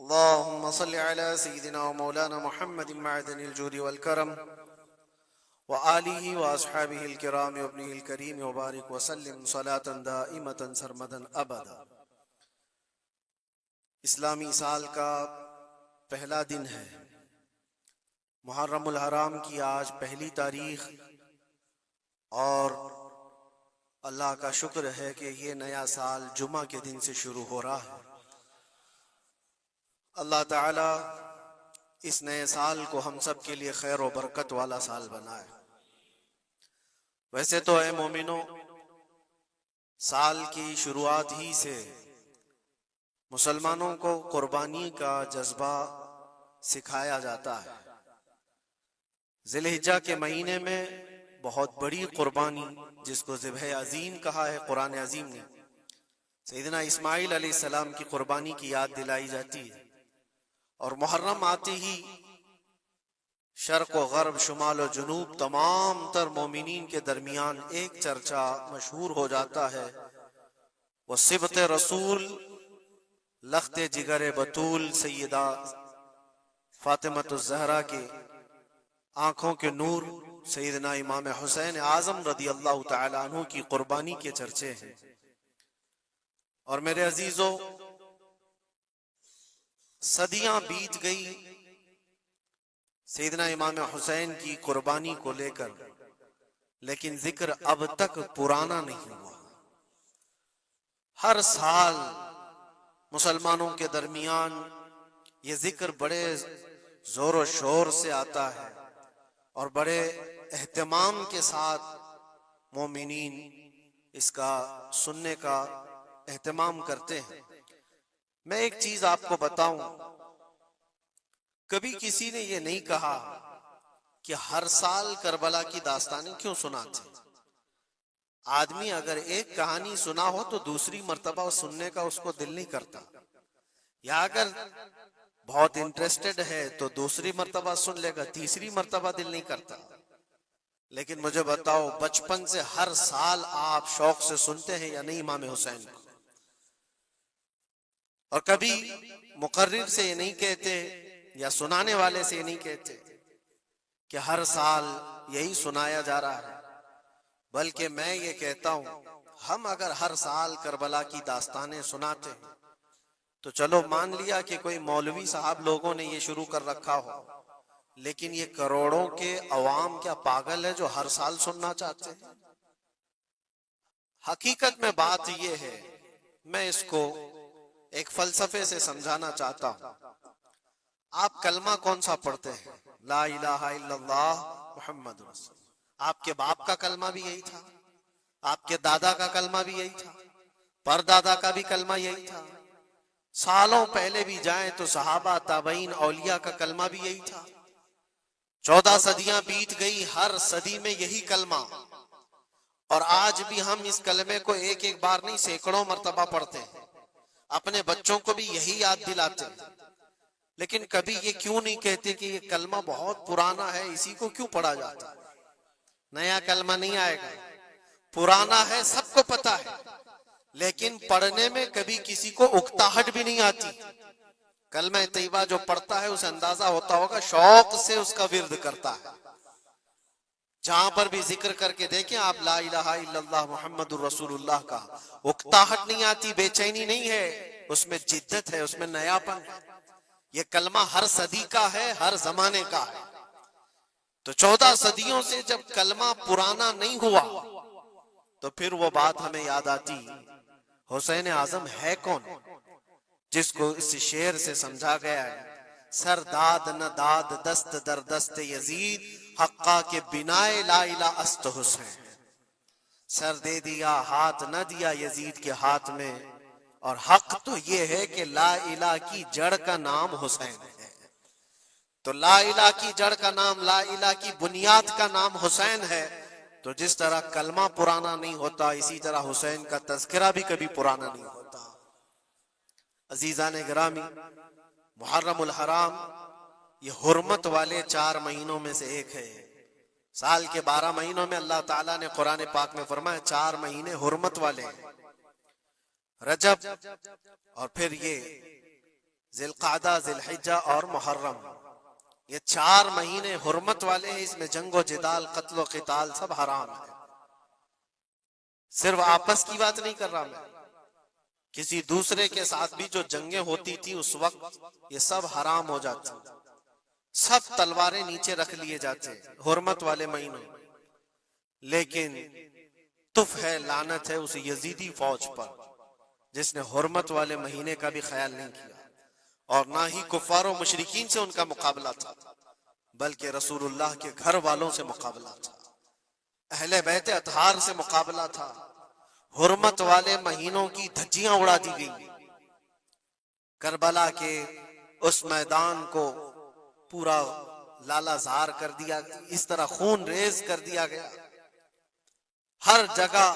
اللهم صل على سيدنا ومولانا محمد معدن الجود والكرم وآله وأصحابه الكرام وابنه الكريم وبارك وسلم صلاة دائمة سرمدا أبدا۔ اسلامی سال کا پہلا دن ہے، محرم الحرام کی آج پہلی تاریخ، اور اللہ کا شکر ہے کہ یہ نیا سال جمعہ کے دن سے شروع ہو رہا ہے۔ اللہ تعالی اس نئے سال کو ہم سب کے لیے خیر و برکت والا سال بنائے۔ ویسے تو اے مومنوں، سال کی شروعات ہی سے مسلمانوں کو قربانی کا جذبہ سکھایا جاتا ہے۔ ذی الحجہ کے مہینے میں بہت بڑی قربانی، جس کو ذبح عظیم کہا ہے قرآن عظیم نے، سیدنا اسماعیل علیہ السلام کی قربانی کی یاد دلائی جاتی ہے۔ اور محرم آتے ہی شرق و غرب، شمال و جنوب، تمام تر مومنین کے درمیان ایک چرچا مشہور ہو جاتا ہے، وہ صبت رسول، لخت جگر بطول سیدہ فاطمۃ الزہرا کے آنکھوں کے نور سیدنا امام حسین اعظم رضی اللہ تعالی عنہ کی قربانی کے چرچے ہیں۔ اور میرے عزیزو، صدیاں بیت گئی سیدنا امام حسین کی قربانی کو لے کر، لیکن ذکر اب تک پرانا نہیں ہوا۔ ہر سال مسلمانوں کے درمیان یہ ذکر بڑے زور و شور سے آتا ہے، اور بڑے اہتمام کے ساتھ مومنین اس کا سننے کا اہتمام کرتے ہیں۔ میں ایک چیز آپ کو بتاؤں، کبھی کسی نے یہ نہیں کہا کہ ہر سال کربلا کی داستانیں کیوں سناتے۔ آدمی اگر ایک کہانی سنا ہو تو دوسری مرتبہ سننے کا اس کو دل نہیں کرتا، یا اگر بہت انٹرسٹڈ ہے تو دوسری مرتبہ سن لے گا، تیسری مرتبہ دل نہیں کرتا۔ لیکن مجھے بتاؤ، بچپن سے ہر سال آپ شوق سے سنتے ہیں یا نہیں امام حسین کو؟ اور کبھی مقرر سے یہ نہیں کہتے یا سنانے والے سے یہ نہیں کہتے کہ ہر سال یہی سنایا جا رہا ہے، بلکہ میں یہ کہتا ہوں، ہم اگر ہر سال کربلا کی داستانیں سناتے ہیں تو چلو مان لیا کہ کوئی مولوی صاحب لوگوں نے یہ شروع کر رکھا ہو، لیکن یہ کروڑوں کے عوام کیا پاگل ہے جو ہر سال سننا چاہتے ہیں؟ حقیقت میں بات یہ ہے، میں اس کو ایک فلسفے سے سمجھانا چاہتا ہوں۔ آپ کلمہ کون سا پڑھتے ہیں؟ لا الہ الا اللہ محمد رسول اللہ۔ آپ کے باپ کا کلمہ بھی یہی تھا، آپ کے دادا کا کلمہ بھی یہی تھا، پردادا کا بھی کلمہ یہی تھا، سالوں پہلے بھی جائیں تو صحابہ، تابعین، اولیاء کا کلمہ بھی یہی تھا۔ 14 صدیاں بیت گئی، ہر صدی میں یہی کلمہ، اور آج بھی ہم اس کلمے کو ایک ایک بار نہیں سینکڑوں مرتبہ پڑھتے ہیں، اپنے بچوں کو بھی یہی یاد دلاتے ہیں۔ لیکن کبھی یہ کیوں نہیں کہتے کہ یہ کلمہ بہت پرانا ہے، اسی کو کیوں پڑھا جاتا ہے؟ نیا کلمہ نہیں آئے گا، پرانا ہے، سب کو پتا ہے، لیکن پڑھنے میں کبھی کسی کو اکتاہٹ بھی نہیں آتی۔ کلمہ طیبہ جو پڑھتا ہے اسے اندازہ ہوتا ہوگا شوق سے اس کا ورد کرتا ہے۔ جہاں پر بھی ذکر کر کے دیکھیں آپ لا الہ الا اللہ محمد الرسول اللہ کا، اکتاہٹ نہیں آتی، بے چینی نہیں ہے، اس میں جدت ہے، اس میں نیاپن ہے۔ یہ کلمہ ہر صدی کا ہے، ہر زمانے کا ہے۔ تو 14 صدیوں سے جب کلمہ پرانا نہیں ہوا تو پھر وہ بات ہمیں یاد آتی، حسین اعظم ہے کون، جس کو اس شعر سے سمجھا گیا ہے، سر داد نہ داد دست در دست یزید، حقا کے بنائے لا الہ است حسین۔ سر دے دیا ہاتھ نہ دیا یزید کے ہاتھ میں، اور حق تو یہ ہے کہ لا الہ کی جڑ کا نام حسین ہے۔ تو لا الہ کی جڑ کا نام، لا الہ کی بنیاد کا نام حسین ہے۔ تو جس طرح کلمہ پرانا نہیں ہوتا، اسی طرح حسین کا تذکرہ بھی کبھی پرانا نہیں ہوتا۔ عزیزان گرامی، محرم الحرام یہ حرمت والے 4 مہینوں میں سے ایک ہے۔ سال کے 12 مہینوں میں اللہ تعالیٰ نے قرآن پاک میں فرمایا 4 مہینے حرمت والے ہیں، رجب اور پھر یہ ذی القعدہ، ذی الحجہ اور محرم، یہ 4 مہینے حرمت والے ہیں، اس میں جنگ و جدال، قتل و قتال سب حرام ہے۔ صرف آپس کی بات نہیں کر رہا میں، کسی دوسرے کے ساتھ بھی جو جنگیں ہوتی تھی اس وقت یہ سب حرام ہو جاتی، سب تلواریں نیچے رکھ لیے جاتے حرمت والے مہینوں۔ لیکن تف ہے، لعنت ہے اس یزیدی فوج پر جس نے حرمت والے مہینے کا بھی خیال نہیں کیا، اور نہ ہی کفار و مشرکین سے ان کا مقابلہ تھا، بلکہ رسول اللہ کے گھر والوں سے مقابلہ تھا، اہل بیت اطہار سے مقابلہ تھا۔ حرمت والے مہینوں کی دھجیاں اڑا دی گئی، کربلا کے اس میدان کو پورا لالا زار کر دیا، اس طرح خون ریز کر دیا گیا، ہر جگہ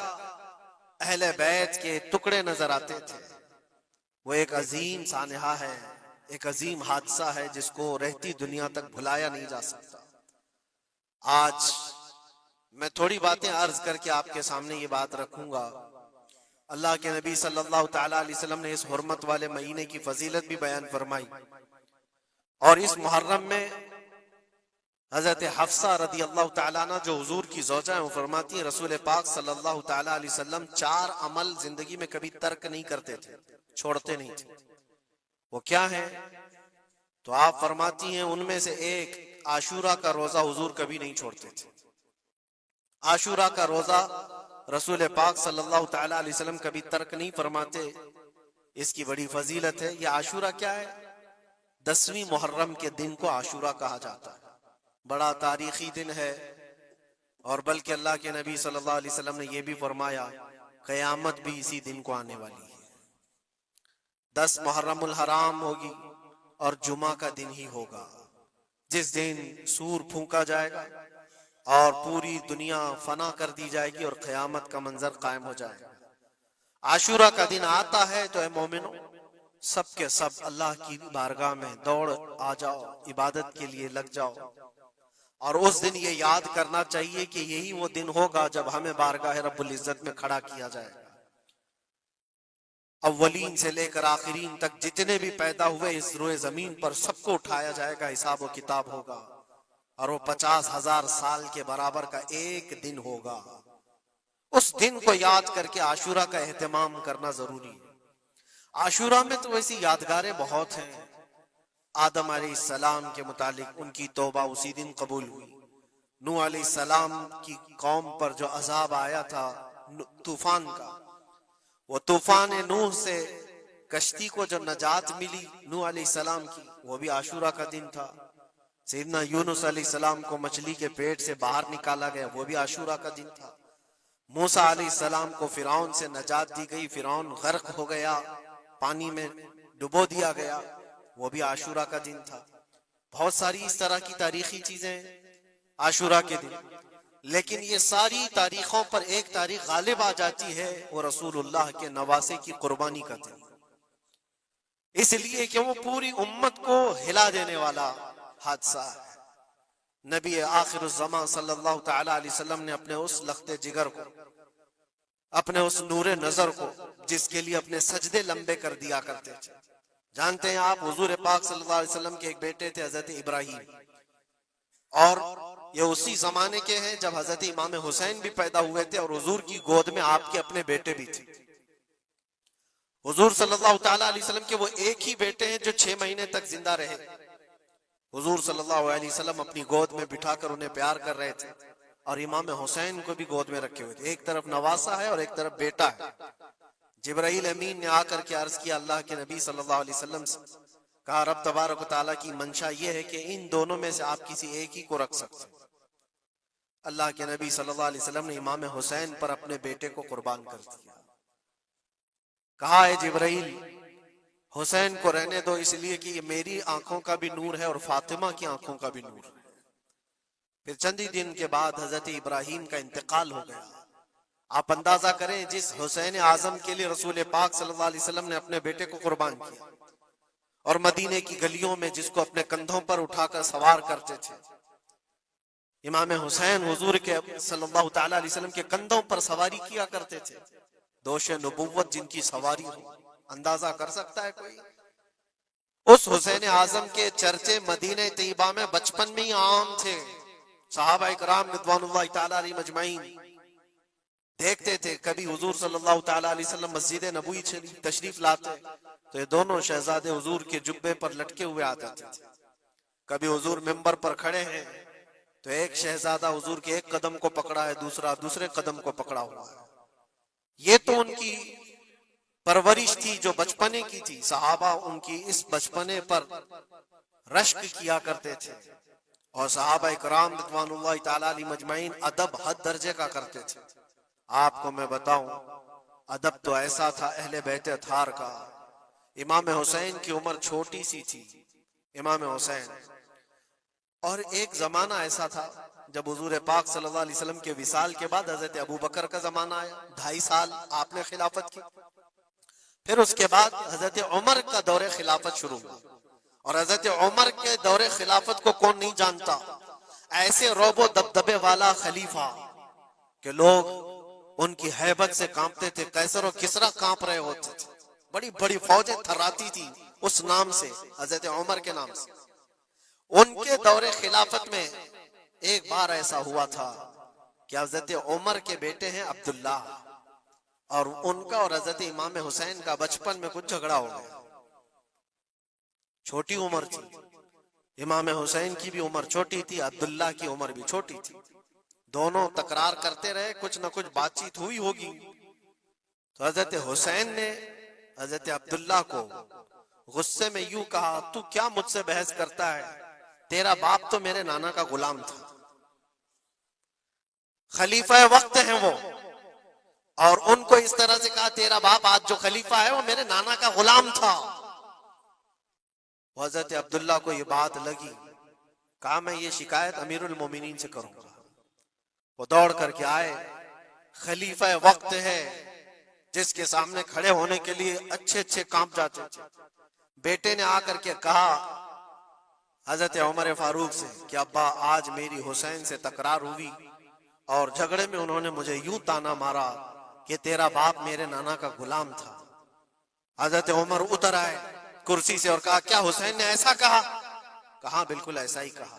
اہل بیت کے ٹکڑے نظر آتے تھے۔ وہ ایک عظیم سانحہ ہے، ایک عظیم حادثہ ہے جس کو رہتی دنیا تک بھلایا نہیں جا سکتا۔ آج میں تھوڑی باتیں عرض کر کے آپ کے سامنے یہ بات رکھوں گا۔ اللہ کے نبی صلی اللہ تعالیٰ علیہ وسلم نے اس حرمت والے مہینے کی فضیلت بھی بیان فرمائی، اور اس محرم میں حضرت حفصہ رضی اللہ تعالیٰ عنہ جو حضور کی زوجہ ہیں، وہ فرماتی ہیں رسول پاک صلی اللہ تعالیٰ علیہ وسلم 4 عمل زندگی میں کبھی ترک نہیں کرتے تھے، چھوڑتے نہیں تھے۔ وہ کیا ہیں؟ تو آپ فرماتی ہیں ان میں سے ایک عاشورہ کا روزہ حضور کبھی نہیں چھوڑتے تھے۔ عاشورہ کا روزہ رسول پاک صلی اللہ تعالیٰ علیہ وسلم کبھی ترک نہیں فرماتے، اس کی بڑی فضیلت ہے۔ یہ عاشورہ کیا ہے؟ 10ویں محرم کے دن کو عاشورہ کہا جاتا ہے، بڑا تاریخی دن ہے، اور بلکہ اللہ کے نبی صلی اللہ علیہ وسلم نے یہ بھی فرمایا قیامت بھی اسی دن کو آنے والی ہے۔ 10 محرم الحرام ہوگی اور جمعہ کا دن ہی ہوگا جس دن سور پھونکا جائے گا اور پوری دنیا فنا کر دی جائے گی اور قیامت کا منظر قائم ہو جائے گا۔ عاشورہ کا دن آتا ہے تو اے مومنو، سب کے سب اللہ کی بارگاہ میں دوڑ آ جاؤ، عبادت کے لیے لگ جاؤ، اور اس دن یہ یاد کرنا چاہیے کہ یہی وہ دن ہوگا جب ہمیں بارگاہ رب العزت میں کھڑا کیا جائے گا۔ اولین سے لے کر آخرین تک جتنے بھی پیدا ہوئے اس روئے زمین پر سب کو اٹھایا جائے گا، حساب و کتاب ہوگا، اور وہ 50,000 سال کے برابر کا ایک دن ہوگا۔ اس دن کو یاد کر کے عاشورہ کا اہتمام کرنا ضروری ہے۔ عاشورہ میں تو ویسی یادگاریں بہت ہیں۔ آدم علیہ السلام کے متعلق ان کی توبہ اسی دن قبول ہوئی۔ نوح علیہ السلام کی قوم پر جو عذاب آیا تھا طوفان کا، وہ طوفان نوح سے کشتی کو جو نجات ملی نوح علیہ السلام کی، وہ بھی عاشورہ کا دن تھا۔ سیدنا یونس علیہ السلام کو مچھلی کے پیٹ سے باہر نکالا گیا، وہ بھی عاشورہ کا دن تھا۔ موسیٰ علیہ السلام کو فرعون سے نجات دی گئی، فرعون غرق ہو گیا، پانی میں ڈبو دیا گیا، وہ بھی عاشورہ کا دن تھا۔ بہت ساری اس طرح کی تاریخی چیزیں عاشورہ کے دن، لیکن یہ ساری تاریخوں پر ایک تاریخ غالب آ جاتی ہے، وہ رسول اللہ کے نواسے کی قربانی کا دن، اس لیے کہ وہ پوری امت کو ہلا دینے والا حادثہ ہے۔ نبی آخر الزمان صلی اللہ تعالی علیہ وسلم نے اپنے اس لخت جگر کو، اپنے اس نور نظر کو، جس کے لیے اپنے سجدے لمبے کر دیا کرتے تھے، جانتے ہیں آپ حضور پاک صلی اللہ علیہ وسلم کے ایک بیٹے تھے حضرت ابراہیم، اور یہ اسی زمانے کے ہیں جب حضرت امام حسین بھی پیدا ہوئے تھے، اور حضور کی گود میں آپ کے اپنے بیٹے بھی تھے۔ حضور صلی اللہ تعالیٰ علیہ وسلم کے وہ ایک ہی بیٹے ہیں جو 6 مہینے تک زندہ رہے۔ حضور صلی اللہ علیہ وسلم اپنی گود میں بٹھا کر انہیں پیار کر رہے تھے، اور امام حسین کو بھی گود میں رکھے ہوئے تھے۔ ایک طرف نواسا ہے اور ایک طرف بیٹا ہے۔ جبرائیل امین نے آ کر کے عرض کیا اللہ کے نبی صلی اللہ علیہ وسلم سے، کہا رب تبارک و تعالیٰ کی منشا یہ ہے کہ ان دونوں میں سے آپ کسی ایک ہی کو رکھ سکتے ہیں۔ اللہ کے نبی صلی اللہ علیہ وسلم نے امام حسین پر اپنے بیٹے کو قربان کر دیا۔ کہا اے جبرائیل، حسین کو رہنے دو، اس لیے کہ یہ میری آنکھوں کا بھی نور ہے اور فاطمہ کی آنکھوں کا بھی نور ہے۔ پھر چند ہی دن کے بعد حضرت ابراہیم کا انتقال ہو گیا۔ آپ اندازہ کریں جس حسین اعظم کے لیے رسول پاک صلی اللہ علیہ وسلم نے اپنے بیٹے کو قربان کیا، اور مدینے کی گلیوں میں جس کو اپنے کندھوں پر اٹھا کر سوار کرتے تھے، امام حسین حضور کے صلی اللہ تعالیٰ علیہ وسلم کے کندھوں پر سواری کیا کرتے تھے۔ دوش نبوت جن کی سواری ہو، اندازہ کر سکتا ہے کوئی؟ اس حسین اعظم کے چرچے مدینہ طیبہ میں بچپن میں ہی عام تھے. صحابہ اکرام رضوان اللہ تعالی علیہ مجمعین دیکھتے تھے کبھی حضور صلی اللہ تعالی علیہ وسلم مسجد نبوی تشریف لاتے تو یہ دونوں شہزادے حضور کے جبے پر لٹکے ہوئے آتے تھے. کبھی حضور منبر پر کھڑے ہیں تو ایک شہزادہ حضور کے ایک قدم کو پکڑا ہے, دوسرا دوسرے قدم کو پکڑا ہوا ہے. یہ تو ان کی پرورش تھی جو بچپنے کی تھی. صحابہ ان کی اس بچپنے پر رشک کیا کرتے تھے اور صحابہ اکرام رضوان اللہ تعالی علیہ مجمعین ادب حد درجے کا کرتے تھے. آپ کو میں بتاؤں ادب تو ایسا تھا اہل بیت اطہار کا. امام حسین کی عمر چھوٹی سی تھی, امام حسین, اور ایک زمانہ ایسا تھا جب حضور پاک صلی اللہ علیہ وسلم کے وصال کے بعد حضرت ابو بکر کا زمانہ آیا, 2.5 سال آپ نے خلافت کی. پھر اس کے بعد حضرت عمر کا دور خلافت شروع ہوا, اور حضرت عمر کے دور خلافت کو کون نہیں جانتا. ایسے روب و دبدبے والا خلیفہ کہ لوگ ان کی ہیبت سے کانپتے تھے. قیصر و کسریٰ کانپ رہے ہوتے تھے, بڑی بڑی فوجیں تھراتی تھی اس نام سے, حضرت عمر کے نام سے. ان کے دور خلافت میں ایک بار ایسا ہوا تھا کہ حضرت عمر کے بیٹے ہیں عبداللہ, اور ان کا اور حضرت امام حسین کا بچپن میں کچھ جھگڑا ہو گیا. چھوٹی عمر تھی, امام حسین کی بھی عمر چھوٹی تھی, عبداللہ کی عمر بھی چھوٹی تھی. دونوں تکرار کرتے رہے, کچھ نہ کچھ بات چیت ہوئی ہوگی. تو حضرت حسین نے حضرت عبداللہ کو غصے میں یوں کہا, تو کیا مجھ سے بحث کرتا ہے, تیرا باپ تو میرے نانا کا غلام تھا, خلیفہ وقت ہیں وہ, اور ان کو اس طرح سے کہا تیرا باپ آج جو خلیفہ ہے وہ میرے نانا کا غلام تھا. حضرت عبداللہ کو یہ بات لگی, کہا میں یہ شکایت امیر المومنین سے کروں گا. وہ دوڑ کر کے آئے, خلیفہ وقت ہے جس کے سامنے کھڑے ہونے کے لیے اچھے اچھے کانپ جاتے تھے. بیٹے نے آ کر کے کہا حضرت عمر فاروق سے کہ ابا آج میری حسین سے تکرار ہوئی اور جھگڑے میں انہوں نے مجھے یوں تانا مارا کہ تیرا باپ میرے نانا کا غلام تھا. حضرت عمر اتر آئے کرسی سے اور کہا کیا حسین نے ایسا کہا؟ کہا بالکل ایسا ہی کہا.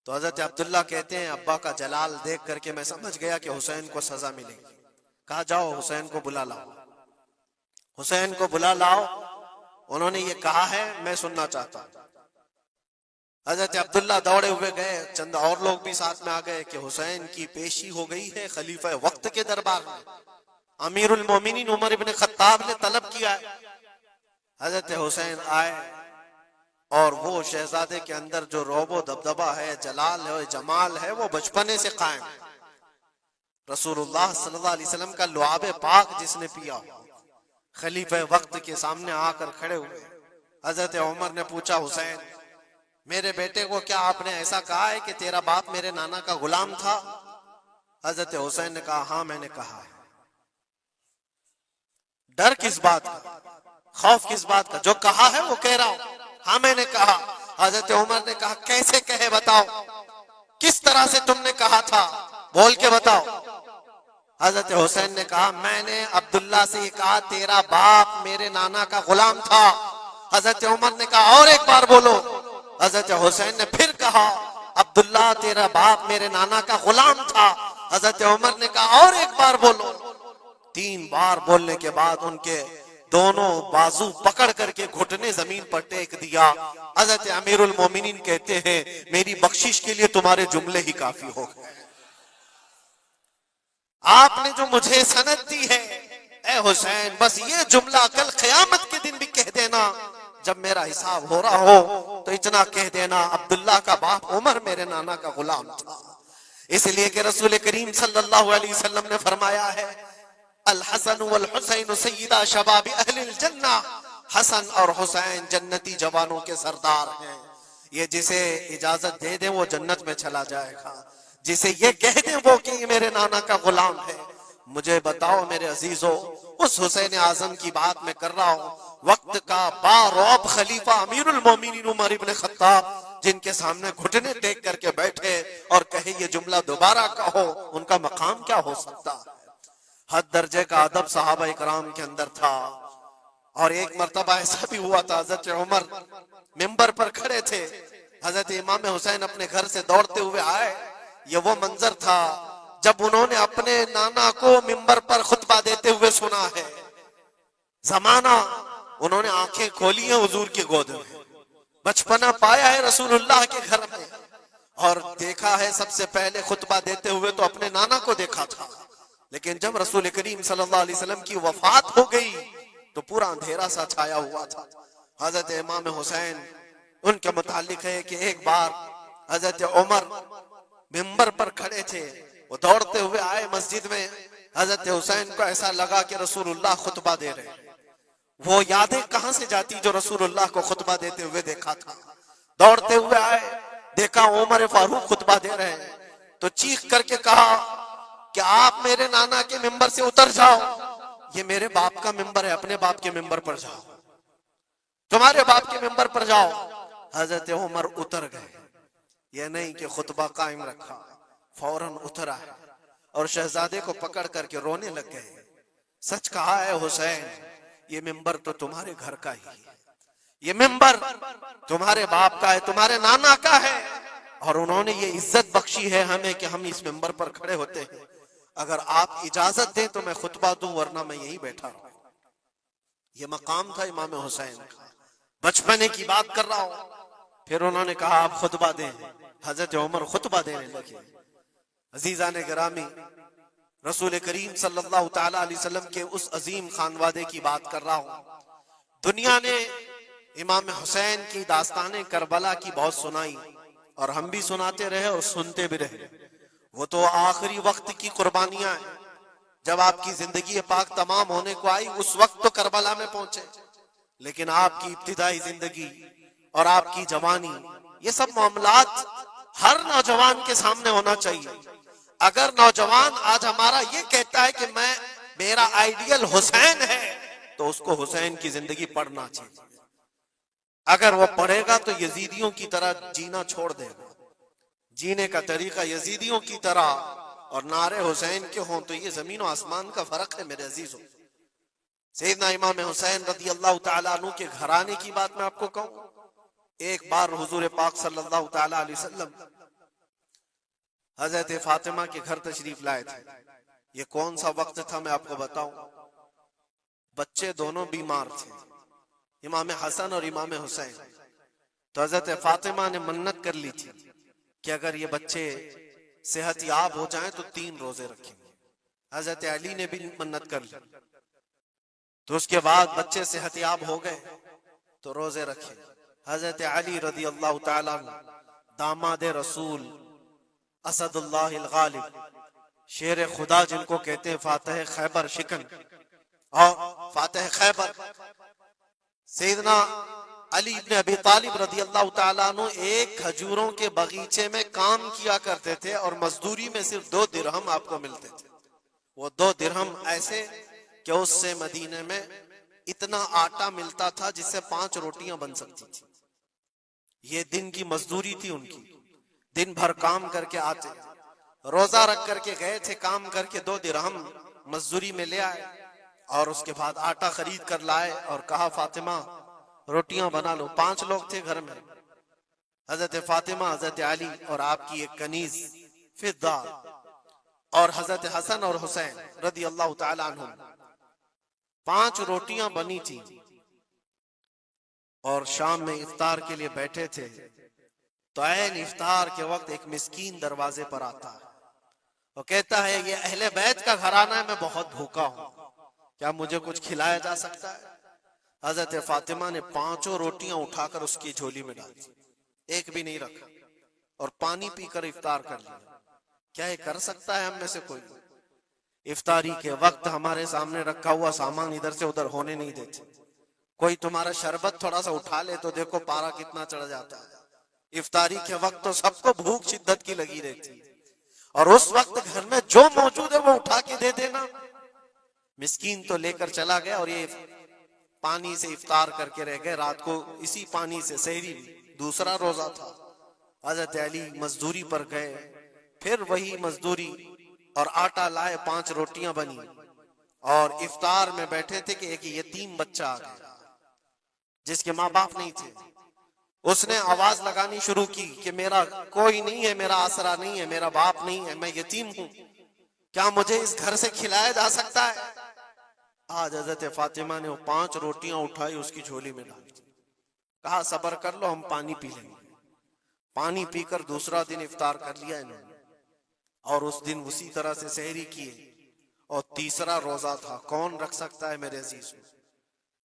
تو حضرت عبداللہ کہتے ہیں ابا کا جلال دیکھ کر کے میں سمجھ گیا کہ حسین کو سزا ملے گی. کہا جاؤ حسین کو بلا لاؤ, حسین کو بلا لاؤ, انہوں نے یہ کہا ہے میں سننا چاہتا ہوں. حضرت عبداللہ دوڑے ہوئے گئے, چند اور لوگ بھی ساتھ میں آ گئے کہ حسین کی پیشی ہو گئی ہے خلیفہ وقت کے دربار میں. امیر المومنین عمر ابن خطاب نے طلب کیا ہے. حضرت حسین آئے اور وہ شہزادے کے اندر جو روب و دبدبہ ہے, جلال ہے, جمال ہے, وہ بچپنے سے قائم ہے. رسول اللہ صلی اللہ علیہ وسلم کا لعاب پاک جس نے پیا, خلیفہ وقت کے سامنے آ کر کھڑے ہوئے. حضرت عمر نے پوچھا حسین میرے بیٹے کو کیا آپ نے ایسا کہا ہے کہ تیرا باپ میرے نانا کا غلام تھا؟ حضرت حسین نے کہا ہاں میں نے کہا ہے. ڈر کس بات کا, خوف کس بات کا, جو کہا ہے وہ کہہ رہا ہوں, ہاں میں نے کہا. حضرت عمر نے کہا کیسے کہے بتاؤ, کس طرح سے تم نے کہا تھا, بول کے بتاؤ. حضرت حسین نے کہا میں نے عبداللہ سے یہ کہا تیرا باپ میرے نانا کا غلام تھا. حضرت عمر نے کہا اور ایک بار بولو. حضرت حسین نے پھر کہا عبداللہ تیرا باپ میرے نانا کا غلام تھا. حضرت عمر نے کہا اور ایک بار بولو. 3 بار بولنے کے بعد ان کے دونوں بازو پکڑ کر کے گھٹنے زمین پر ٹیک دیا. حضرت امیر المومنین کہتے ہیں میری بخشش کے لیے تمہارے جملے ہی کافی ہو گئے. آپ نے جو مجھے سند دی ہے اے حسین, بس یہ جملہ کل قیامت کے دن بھی کہہ دینا, جب میرا حساب ہو رہا ہو تو اتنا کہہ دینا عبداللہ کا باپ عمر میرے نانا کا غلام تھا. اس لیے کہ رسول کریم صلی اللہ علیہ وسلم نے فرمایا ہے الحسن والحسین سیدہ شباب اہل الجنہ, حسن اور حسین جنتی جوانوں کے سردار ہیں. یہ جسے اجازت دے دیں وہ جنت میں چلا جائے گا, جسے یہ کہہ دیں وہ کہ یہ میرے نانا کا غلام ہے. مجھے بتاؤ میرے عزیزو, اس حسین اعظم کی بات میں کر رہا ہوں, وقت کا باروب خلیفہ امیر المومنین عمر ابن خطاب جن کے سامنے گھٹنے ٹیک کر کے بیٹھے اور کہے یہ جملہ دوبارہ کہو, ان کا مقام کیا ہو سکتا. حد درجے کا ادب صحابہ اکرام کے اندر تھا. اور ایک مرتبہ ایسا بھی ہوا تھا، حضرت عمر ممبر پر کھڑے تھے، حضرت امام حسین اپنے گھر سے دوڑتے ہوئے آئے. یہ وہ منظر تھا جب انہوں نے اپنے نانا کو ممبر پر خطبہ دیتے ہوئے سنا ہے. زمانہ انہوں نے آنکھیں کھولی ہیں حضور کی گود میں، بچپنا پایا ہے رسول اللہ کے گھر میں، اور دیکھا ہے سب سے پہلے خطبہ دیتے ہوئے تو اپنے نانا کو دیکھا تھا. لیکن جب رسول کریم صلی اللہ علیہ وسلم کی وفات ہو گئی تو پورا اندھیرا سا چھایا ہوا تھا. حضرت امام حسین ان کے متعلق ہے کہ ایک بار حضرت عمر ممبر پر کھڑے تھے، وہ دوڑتے ہوئے آئے مسجد میں. حضرت حسین کو ایسا لگا کہ رسول اللہ خطبہ دے رہے ہیں. وہ یادیں کہاں سے جاتی جو رسول اللہ کو خطبہ دیتے ہوئے دیکھا تھا. دوڑتے ہوئے آئے، دیکھا عمر فاروق خطبہ دے رہے ہیں تو چیخ کر کے کہا کہ آپ میرے نانا کے ممبر سے اتر جاؤ، یہ میرے باپ کا ممبر ہے، اپنے باپ کے ممبر پر جاؤ، تمہارے باپ کے ممبر پر جاؤ. حضرت عمر اتر گئے، یہ نہیں کہ خطبہ قائم رکھا، فوراً اترا اور شہزادے کو پکڑ کر کے رونے لگ گئے. سچ کہا ہے حسین، یہ ممبر تو تمہارے گھر کا ہی ہے، یہ ممبر تمہارے باپ کا ہے، تمہارے نانا کا ہے، اور انہوں نے یہ عزت بخشی ہے ہمیں کہ ہم اس ممبر پر کھڑے ہوتے ہیں. اگر آپ اجازت دیں تو میں خطبہ دوں، ورنہ میں یہیں بیٹھا رہوں. یہ مقام تھا امام حسین کا، بچپنے کی بات کر رہا ہوں. پھر انہوں نے کہا آپ خطبہ دیں. حضرت عمر خطبہ دینے لگے. عزیزان گرامی، رسول کریم صلی اللہ تعالی علیہ وسلم کے اس عظیم خانوادے کی بات کر رہا ہوں. دنیا نے امام حسین کی داستانیں کربلا کی بہت سنائی، اور ہم بھی سناتے رہے اور سنتے بھی رہے. وہ تو آخری وقت کی قربانیاں ہیں. جب آپ کی زندگی پاک تمام ہونے کو آئی اس وقت تو کربلا میں پہنچے، لیکن آپ کی ابتدائی زندگی اور آپ کی جوانی، یہ سب معاملات ہر نوجوان کے سامنے ہونا چاہیے. اگر نوجوان آج ہمارا یہ کہتا ہے کہ میرا آئیڈیل حسین ہے، تو اس کو حسین کی زندگی پڑھنا چاہیے. اگر وہ پڑھے گا تو یزیدیوں کی طرح جینا چھوڑ دے گا. جینے کا طریقہ یزیدیوں کی طرح اور نعرے حسین کے ہوں تو یہ زمین و آسمان کا فرق ہے میرے عزیزوں. سیدنا امام حسین رضی اللہ تعالیٰ عنہ کے گھرانے کی بات میں آپ کو کہوں. ایک بار حضور پاک صلی اللہ تعالیٰ علیہ وسلم حضرت فاطمہ کے گھر تشریف لائے تھے. یہ کون سا وقت تھا میں آپ کو بتاؤں. بچے دونوں بیمار تھے، امام حسن اور امام حسین. تو حضرت فاطمہ نے منت کر لی تھی کہ اگر یہ بچے صحت یاب ہو جائیں تو 3 روزے رکھیں گے. حضرت علی نے بھی منت کر لی. تو اس کے بعد بچے صحت یاب ہو گئے تو روزے رکھے. حضرت علی رضی اللہ تعالیٰ داماد رسول، اسد اللہ الغالب، شیر خدا جن کو کہتے ہیں، فاتح خیبر شکن اور فاتح خیبر، سیدنا علی ابن ابی طالب رضی اللہ تعالیٰ عنہ ایک کھجوروں کے باغیچے میں کام کیا کرتے تھے اور مزدوری میں صرف 2 درہم آپ کو ملتے تھے. وہ 2 درہم ایسے کہ اس سے مدینے میں اتنا آٹا ملتا تھا جس سے 5 روٹیاں بن سکتی تھی. یہ دن کی مزدوری تھی ان کی. دن بھر کام کر کے آتے، روزہ رکھ کر کے گئے تھے، کام کر کے 2 درہم مزدوری میں لے آئے اور اس کے بعد آٹا خرید کر لائے اور کہا فاطمہ روٹیاں بنا لو. 5 لوگ تھے گھر میں، حضرت فاطمہ، حضرت علی اور آپ کی ایک کنیز فضہ اور حضرت حسن اور حسین رضی اللہ تعالیٰ عنہ. 5 روٹیاں بنی تھی اور شام میں افطار کے لیے بیٹھے تھے. تو عین افطار کے وقت ایک مسکین دروازے پر آتا ہے، وہ کہتا ہے یہ اہل بیت کا گھرانہ ہے، میں بہت بھوکا ہوں، کیا مجھے کچھ کھلایا جا سکتا ہے؟ حضرت فاطمہ نے 5 روٹیاں اٹھا کر اس کی جھولی میں ڈال دی، ایک بھی نہیں رکھا، اور پانی پی کر افطار کر لیا. کیا یہ کر سکتا ہے ہم میں سے کوئی؟ افطاری کے وقت ہمارے سامنے رکھا ہوا سامان ادھر سے ادھر ہونے نہیں دیتے. کوئی تمہارا شربت تھوڑا سا اٹھا لے تو دیکھو پارا کتنا چڑھ جاتا ہے. افطاری کے وقت تو سب کو بھوک شدت کی لگی رہتی ہے، اور اس وقت گھر میں جو موجود ہے وہ اٹھا کے دے دینا. مسکین تو لے کر چلا گیا اور یہ پانی سے افطار کر کے رہ گئے. رات کو اسی پانی سے سحری بھی، دوسرا روزہ تھا. حضرت علی مزدوری پر گئے، پھر وہی مزدوری اور آٹا لائے، 5 روٹیاں بنی اور افطار میں بیٹھے تھے کہ ایک یتیم بچہ آ گیا جس کے ماں باپ نہیں تھے. اس نے آواز لگانی شروع کی کہ میرا کوئی نہیں ہے، میرا آسرا نہیں ہے، میرا باپ نہیں ہے، میں یتیم ہوں، کیا مجھے اس گھر سے کھلایا جا سکتا ہے؟ آج حضرت فاطمہ نے وہ 5 روٹیاں اٹھائی، اس کی جھولی میں ڈال دی، کہا صبر کر لو، ہم پانی پی لیں گے. پانی پی کر دوسرا دن افطار کر لیا انہوں نے، اور اس دن اسی طرح سے سحری کیے. اور تیسرا روزہ تھا. کون رکھ سکتا ہے میرے عزیز؟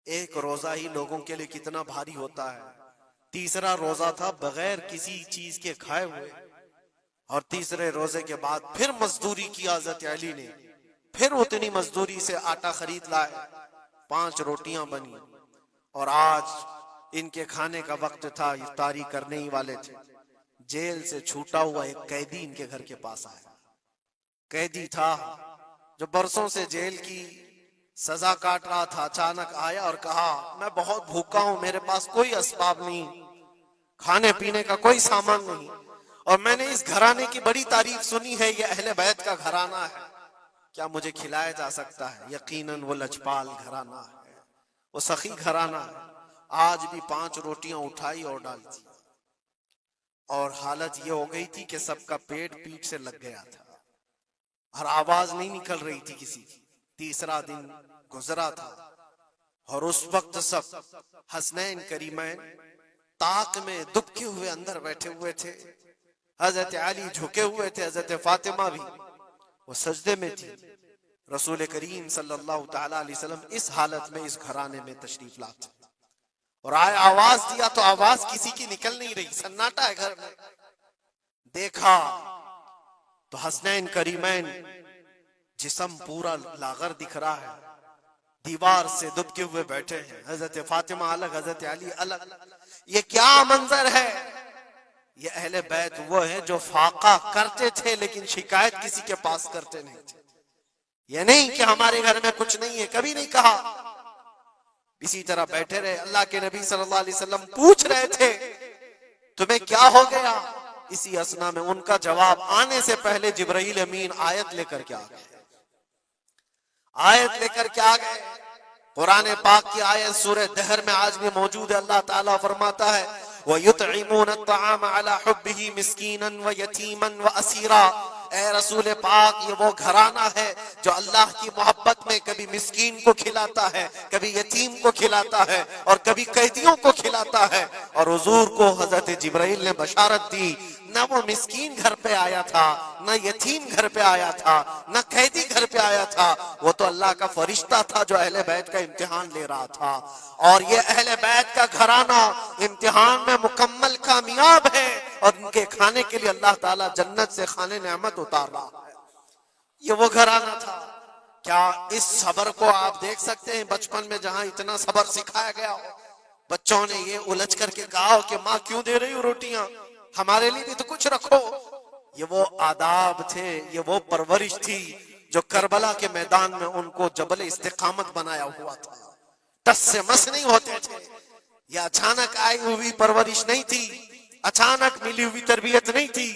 ایک روزہ ہی لوگوں کے لیے کتنا بھاری ہوتا ہے. تیسرا روزہ تھا بغیر کسی چیز کے کھائے ہوئے. اور تیسرے روزے کے بعد پھر مزدوری کی حضرت علی نے، پھر اتنی مزدوری سے آٹا خرید لائے، 5 روٹیاں بنی. اور آج ان کے کھانے کا وقت تھا، افطاری کرنے ہی والے تھے. جیل سے چھوٹا ہوا ایک قیدی ان کے گھر کے پاس آیا. قیدی تھا جو برسوں سے جیل کی سزا کاٹ رہا تھا. اچانک آیا اور کہا میں بہت بھوکا ہوں، میرے پاس کوئی اسباب نہیں، کھانے پینے کا کوئی سامان نہیں، اور میں نے اس گھرانے کی بڑی تعریف سنی ہے، یہ اہل بیت کا گھرانہ ہے، کیا مجھے کھلایا جا سکتا ہے؟ یقیناً وہ لجپال گھرانہ ہے، وہ سخی گھرانہ ہے. آج بھی 5 روٹیاں اٹھائی اور ڈال دی. اور حالت یہ ہو گئی تھی کہ سب کا پیٹ پیٹ سے لگ گیا تھا اور آواز نہیں نکل رہی تھی کسی کی. تیسرا دن گزرا تھا اور اس وقت سب حسنین کریمین طاق میں دبکے ہوئے اندر بیٹھے ہوئے تھے. حضرت علی جھکے ہوئے تھے، حضرت فاطمہ بھی وہ سجدے میں تھی. رسول کریم صلی اللہ تعالی علیہ وسلم اس حالت میں اس گھرانے میں تشریف لاتے اور آئے. آواز دیا تو آواز کسی کی نکل نہیں رہی، سناٹا ہے گھر میں. دیکھا تو حسنین کریمین جسم پورا لاغر دکھ رہا ہے، دیوار سے دبکے ہوئے بیٹھے ہیں. حضرت فاطمہ الگ، حضرت علی الگ. یہ کیا منظر ہے؟ یہ اہل بیت وہ ہیں جو فاقہ کرتے تھے لیکن شکایت کسی کے پاس کرتے نہیں تھے. یہ نہیں کہ ہمارے گھر میں کچھ نہیں ہے، کبھی نہیں کہا. اسی طرح بیٹھے رہے. اللہ کے نبی صلی اللہ علیہ وسلم پوچھ رہے تھے تمہیں کیا ہو گیا؟ اسی اسنا میں ان کا جواب آنے سے پہلے جبرائیل امین آیت لے کر کے آ گئے. آیت لے کر کے آ گئے. قرآن پاک کی آیت سورہ دہر میں آج بھی موجود ہے. اللہ تعالیٰ فرماتا ہے وَيُطْعِمُونَ الطَّعَامَ عَلَى حُبِّهِ مِسْكِينًا وَيَتِيمًا وَأَسِيرًا. اے رسول پاک، یہ وہ گھرانہ ہے جو اللہ کی محبت میں کبھی مسکین کو کھلاتا ہے، کبھی یتیم کو کھلاتا ہے، اور کبھی قیدیوں کو کھلاتا ہے. اور حضور کو حضرت جبرائیل نے بشارت دی، نہ وہ مسکین گھر پہ آیا تھا، نہ یتیم گھر پہ آیا تھا، نہ قیدی گھر پہ آیا تھا. وہ تو اللہ کا فرشتہ تھا جو اہل بیت کا امتحان لے رہا تھا. اور یہ اہل بیت کا گھرانہ امتحان میں مکمل کامیاب ہے، اور ان کے کھانے کے لیے اللہ تعالیٰ جنت سے کھانے نعمت اتار رہا ہے. یہ وہ گھرانہ تھا. کیا اس صبر کو آپ دیکھ سکتے ہیں بچپن میں جہاں اتنا صبر سکھایا گیا ہو؟ بچوں نے یہ الجھ کر کے کہا کہ ماں کیوں دے رہی ہو روٹیاں، ہمارے لیے بھی تو کچھ رکھو. یہ وہ آداب تھے، یہ وہ پرورش تھی جو کربلا کے میدان میں ان کو جبل استقامت بنایا ہوا تھا. ٹس سے مس نہیں ہوتے تھے. یہ اچانک آئی ہوئی پرورش نہیں تھی، اچانک ملی ہوئی تربیت نہیں تھی.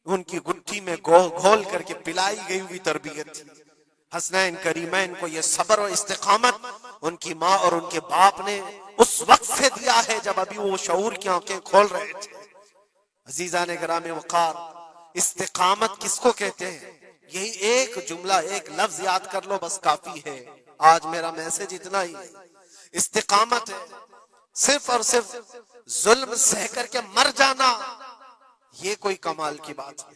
ان کی گٹھی میں گھول کر کے پلائی گئی ہوئی تربیت تھی. حسنین کریمین کو یہ صبر و استقامت ان کی ماں اور ان کے باپ نے اس وقت سے دیا ہے جب ابھی وہ شعور کی آنکھیں کھول رہے تھے. عزیزان گرامی وقار، استقامت کس کو کہتے ہیں؟ یہی ایک جملہ، ایک لفظ یاد کر لو، بس کافی ہے. آج میرا میسج اتنا ہی ہے. استقامت ہے صرف اور صرف ظلم سہ کر کے مر جانا، یہ کوئی کمال کی بات ہے.